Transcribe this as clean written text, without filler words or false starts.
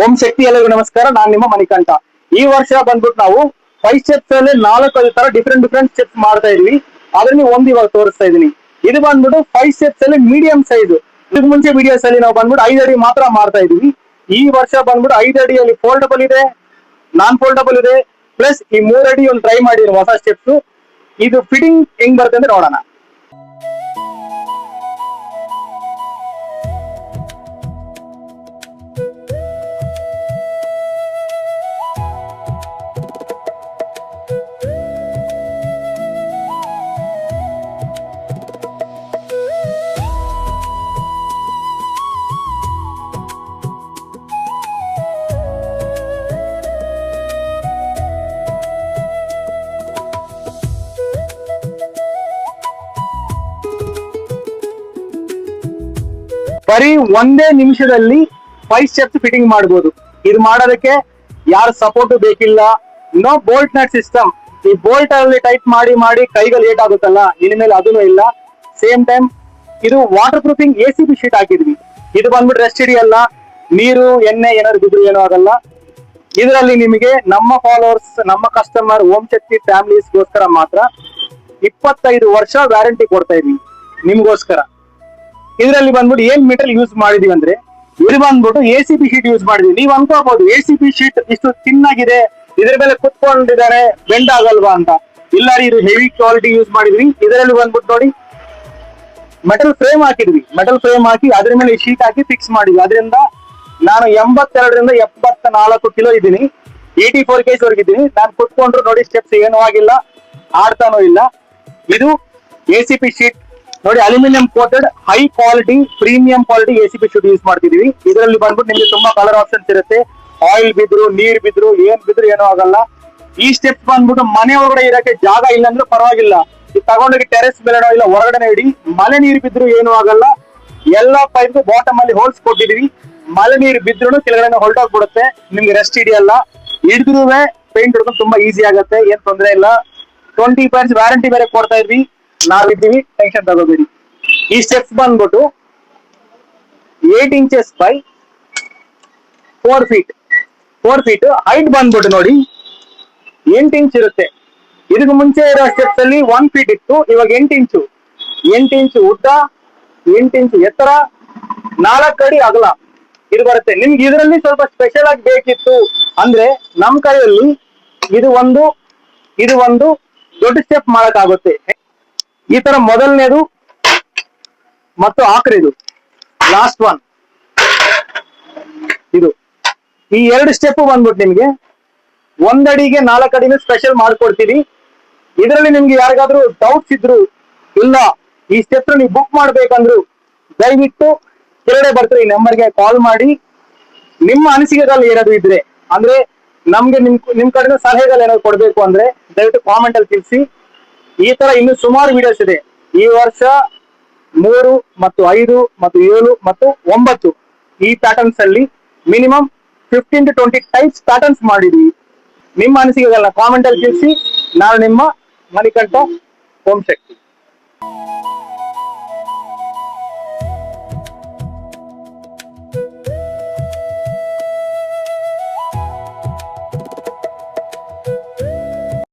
ಓಂ ಶಕ್ತಿ ಎಲ್ಲರಿಗೂ ನಮಸ್ಕಾರ. ನಾನು ನಿಮ್ಮ ಮಣಿಕಂಠ. ಈ ವರ್ಷ ಬಂದ್ಬಿಟ್ಟು ನಾವು 5 ಸ್ಟೆಪ್ಸ್ ಅಲ್ಲಿ 4 ತರ ಡಿಫ್ರೆಂಟ್ ಸ್ಟೆಪ್ಸ್ ಮಾಡ್ತಾ ಇದೀವಿ. ಅದನ್ನ ಒಂದು ಇವಾಗ ತೋರಿಸ್ತಾ ಇದೀನಿ. ಇದು ಬಂದ್ಬಿಟ್ಟು 5 ಸ್ಟೆಪ್ಸ್ ಅಲ್ಲಿ ಮೀಡಿಯಂ ಸೈಜ್. ಇದಕ್ಕೆ ಮುಂಚೆ ವಿಡಿಯೋಸ್ ಅಲ್ಲಿ ನಾವು ಬಂದ್ಬಿಟ್ಟು 5 ಅಡಿ ಮಾತ್ರ ಮಾಡ್ತಾ ಇದೀವಿ. ಈ ವರ್ಷ ಬಂದ್ಬಿಟ್ಟು 5 ಅಡಿಯಲ್ಲಿ ಫೋಲ್ಡಬಲ್ ಇದೆ, ನಾನ್ ಫೋಲ್ಡಬಲ್ ಇದೆ, ಪ್ಲಸ್ ಈ 3 ಅಡಿ ಒಂದು ಟ್ರೈ ಮಾಡಿರೋ ಹೊಸ ಸ್ಟೆಪ್ಸ್. ಇದು ಫಿಟ್ಟಿಂಗ್ ಹೆಂಗ್ ಬರುತ್ತೆ ಅಂದ್ರೆ ನೋಡೋಣ. ಬರೀ ಒಂದೇ ನಿಮಿಷದಲ್ಲಿ 5 ಸ್ಟೆಪ್ಸ್ ಫಿಟ್ಟಿಂಗ್ ಮಾಡಬಹುದು. ಇದು ಮಾಡೋದಕ್ಕೆ ಯಾರ ಸಪೋರ್ಟ್ ಬೇಕಿಲ್ಲ. No bolt nut system. ಈ ಬೋಲ್ಟ್ ಅಲ್ಲಿ ಟೈಟ್ ಮಾಡಿ ಕೈಗೆ ಲೇಟ್ ಆಗುತ್ತಲ್ಲ, ಇನ್ಮೇಲೆ ಅದನ್ನು ಇಲ್ಲ. ಸೇಮ್ ಟೈಮ್ ಇದು ವಾಟರ್ ಪ್ರೂಫಿಂಗ್ ACP ಶೀಟ್ ಹಾಕಿದ್ವಿ. ಇದು ಬಂದ್ಬಿಟ್ಟು ರೆಸ್ಟ್ ಹಿಡಿಯಲ್ಲ, ನೀರು ಎಣ್ಣೆ ಏನಾದ್ರು ಬಿದ್ರು ಏನೂ ಆಗಲ್ಲ. ಇದರಲ್ಲಿ ನಿಮಗೆ ನಮ್ಮ ಫಾಲೋವರ್ಸ್, ನಮ್ಮ ಕಸ್ಟಮರ್ ಓಂ ಶಕ್ತಿ ಫ್ಯಾಮಿಲೀಸ್ಗೋಸ್ಕರ ಮಾತ್ರ 25 ವರ್ಷ ವ್ಯಾರಂಟಿ ಕೊಡ್ತಾ ಇದೀವಿ ನಿಮ್ಗೋಸ್ಕರ. ಇದರಲ್ಲಿ ಬಂದ್ಬಿಟ್ಟು ಏನ್ ಮೆಟೀರಿಯಲ್ ಯೂಸ್ ಮಾಡಿದೀವಿ ಅಂದ್ರೆ, ಇದು ಬಂದ್ಬಿಟ್ಟು ACP ಶೀಟ್ ಯೂಸ್ ಮಾಡಿದೀವಿ. ನೀವು ಅನ್ಕೋಬಹುದು ACP ಶೀಟ್ ಇಷ್ಟು ತಿನ್ನಾಗಿದೆ, ಇದ್ರ ಮೇಲೆ ಕುತ್ಕೊಂಡಿದ್ದಾರೆ, ಬೆಂಡ್ ಆಗಲ್ವಾ ಅಂತ. ಇಲ್ಲ ರೀ, ಇದು ಹೆವಿ ಕ್ವಾಲಿಟಿ ಯೂಸ್ ಮಾಡಿದ್ವಿ. ಇದರಲ್ಲಿ ಬಂದ್ಬಿಟ್ಟು ನೋಡಿ, ಮೆಟಲ್ ಫ್ರೇಮ್ ಹಾಕಿದ್ವಿ. ಮೆಟಲ್ ಫ್ರೇಮ್ ಹಾಕಿ ಅದ್ರ ಮೇಲೆ ಶೀಟ್ ಹಾಕಿ ಫಿಕ್ಸ್ ಮಾಡಿದ್ವಿ. ಅದರಿಂದ ನಾನು 82ರಿಂದ 74 ಕಿಲೋ ಇದ್ದೀನಿ, 84 kg ವರ್ಗಿದ್ದೀನಿ. ನಾನು ಕುತ್ಕೊಂಡ್ರು ನೋಡಿ ಸ್ಟೆಪ್ಸ್ ಏನೂ ಆಗಿಲ್ಲ, ಆಡ್ತಾನೂ ಇಲ್ಲ. ಇದು ACP ಶೀಟ್ ನೋಡಿ, aluminium coated high quality premium quality ACP sheet use ಮಾಡ್ತಿದೀವಿ. ಇದರಲ್ಲಿ ಬಂದ್ಬಿಟ್ಟು ನಿಮ್ಗೆ ತುಂಬಾ ಕಲರ್ ಆಪ್ಷನ್ಸ್ ಇರುತ್ತೆ. ಆಯಿಲ್ ಬಿದ್ರು, ನೀರ್ ಬಿದ್ರು, ಏನ್ ಬಿದ್ರು ಏನೂ ಆಗಲ್ಲ. ಈ ಸ್ಟೆಪ್ಸ್ ಬಂದ್ಬಿಟ್ಟು ಮನೆ ಒಳಗಡೆ ಇರಕ್ಕೆ ಜಾಗ ಇಲ್ಲ ಅಂದ್ರೆ ಪರವಾಗಿಲ್ಲ, ಇದು ತಗೊಂಡೋಗಿ ಟೆರೆಸ್ ಮೇಲೆ ಇಲ್ಲ ಹೊರಗಡೆ ಇಡಿ. ಮಳೆ ನೀರು ಬಿದ್ರು ಏನೂ ಆಗಲ್ಲ. ಎಲ್ಲ ಪೈಪ್ ಬಾಟಮ್ ಅಲ್ಲಿ ಹೋಲ್ಸ್ ಕೊಟ್ಟಿದೀವಿ. ಮಳೆ ನೀರು ಬಿದ್ರು ಕೆಳಗಡೆ ಹೊರಟೋಗ್ಬಿಡುತ್ತೆ, ನಿಮ್ಗೆ ರೆಸ್ಟ್ ಹಿಡಿಯಲ್ಲ. ಹಿಡಿದ್ರು ಪೇಂಟ್ ಹೊಡ್ಕೊಂಡು ತುಂಬಾ ಈಸಿ ಆಗುತ್ತೆ, ಏನ್ ತೊಂದರೆ ಇಲ್ಲ. 20 years ವ್ಯಾರಂಟಿ ಬೇರೆ ಕೊಡ್ತಾ ಇದ್ವಿ, ನಾವಿದ್ದೀವಿ, ಟೆನ್ಷನ್ ತಗೋಬೇಡಿ. ಈ ಸ್ಟೆಪ್ಸ್ ಬಂದ್ಬಿಟ್ಟು 8 inches by 4 feet. 4 feet height ಬಂದ್ಬಿಟ್ಟು ನೋಡಿ 8 inch ಇರುತ್ತೆ. ಇದಕ್ಕೆ ಮುಂಚೆ ಇರೋ ಸ್ಟೆಪ್ಸ್ ಅಲ್ಲಿ 1 feet ಇತ್ತು, ಇವಾಗ 8 inch. 8 inch ಉದ್ದ, 8 inch ಎತ್ತರ, 4 ಅಡಿ ಅಗಲ ಇದು ಬರುತ್ತೆ. ನಿಮ್ಗೆ ಇದರಲ್ಲಿ ಸ್ವಲ್ಪ ಸ್ಪೆಷಲ್ ಆಗಿ ಬೇಕಿತ್ತು ಅಂದ್ರೆ ನಮ್ ಕೈಯಲ್ಲಿ ಇದು ಒಂದು ದೊಡ್ಡ ಸ್ಟೆಪ್ ಮಾಡಕ್ಕಾಗುತ್ತೆ. ಈ ತರ ಮೊದಲನೇದು ಮತ್ತು ಆಖರಿದು ಲಾಸ್ಟ್ ಒನ್, ಇದು ಈ 2 ಸ್ಟೆಪ್ ಬಂದ್ಬಿಟ್ಟು ನಿಮ್ಗೆ 1 ಅಡಿಗೆ 4 ಅಡಿನೂ ಸ್ಪೆಷಲ್ ಮಾಡ್ಕೊಡ್ತೀವಿ. ಇದರಲ್ಲಿ ನಿಮ್ಗೆ ಯಾರಿಗಾದ್ರೂ ಡೌಟ್ಸ್ ಇದ್ರು, ಇಲ್ಲ ಈ ಸ್ಟೆಪ್ ನೀವು ಬುಕ್ ಮಾಡ್ಬೇಕಂದ್ರು, ದಯವಿಟ್ಟು ಕೆಳಗಡೆ ಬರ್ತೀರಿ ಈ ನಂಬರ್ಗೆ ಕಾಲ್ ಮಾಡಿ. ನಿಮ್ಮ ಅನಿಸಿಕೆಗಳು ಏನಾದ್ರು ಇದ್ರೆ ಅಂದ್ರೆ ನಮ್ಗೆ ನಿಮ್ ಕಡೆ ಸಲಹೆಗಳು ಏನಾದ್ರು ಕೊಡ್ಬೇಕು ಅಂದ್ರೆ ದಯವಿಟ್ಟು ಕಾಮೆಂಟ್ ಅಲ್ಲಿ ತಿಳಿಸಿ. ಈ ತರ ಇನ್ನು ಸುಮಾರು ವಿಡಿಯೋಸ್ ಇದೆ. ಈ ವರ್ಷ 3 ಮತ್ತು 5 ಮತ್ತು 7 ಮತ್ತು 9 ಈ ಪ್ಯಾಟರ್ನ್ಸ್ ಅಲ್ಲಿ ಮಿನಿಮಮ್ 15 to 20 ಟೈಪ್ಸ್ ಪ್ಯಾಟರ್ನ್ಸ್ ಮಾಡಿದ್ವಿ. ನಿಮ್ಮ ಅನಿಸಿಕೆಗಳನ್ನ ಕಾಮೆಂಟ್ ಅಲ್ಲಿ ತಿಳಿಸಿ. ನಾನು ನಿಮ್ಮ ಮಣಿಕಂಠ ಓಂ ಶಕ್ತಿ.